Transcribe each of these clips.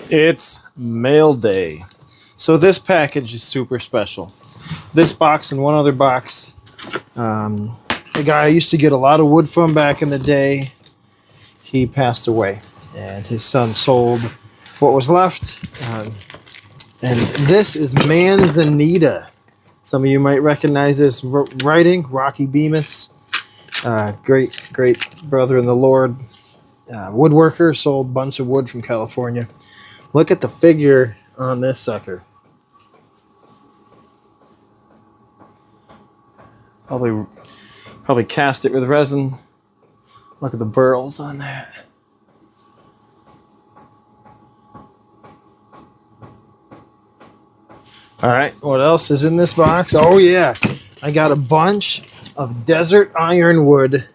It's mail day. So this package is super special. This box and one other box, a guy I used to get a lot of wood from back in the day, he passed away. And his son sold what was left. And this is Manzanita. Some of you might recognize this writing, Rocky Bemis. Great brother in the Lord. Woodworker, sold a bunch of wood from California. Look at the figure on this sucker. Probably cast it with resin. Look at the burls on that. All right, what else is in this box? Oh yeah, I got a bunch of desert ironwood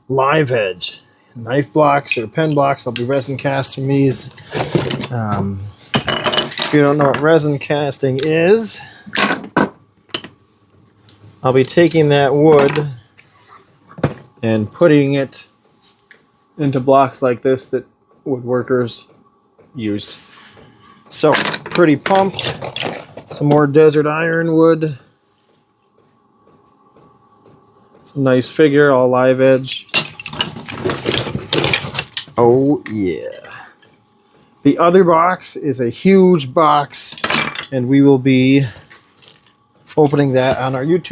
live edge knife blocks or pen blocks. I'll be resin casting these. If you don't know what resin casting is, I'll be taking that wood and putting it into blocks like this that woodworkers use. So, pretty pumped. Some more desert ironwood. Some nice figure, all live edge. Oh yeah. The other box is a huge box, and we will be opening that on our YouTube.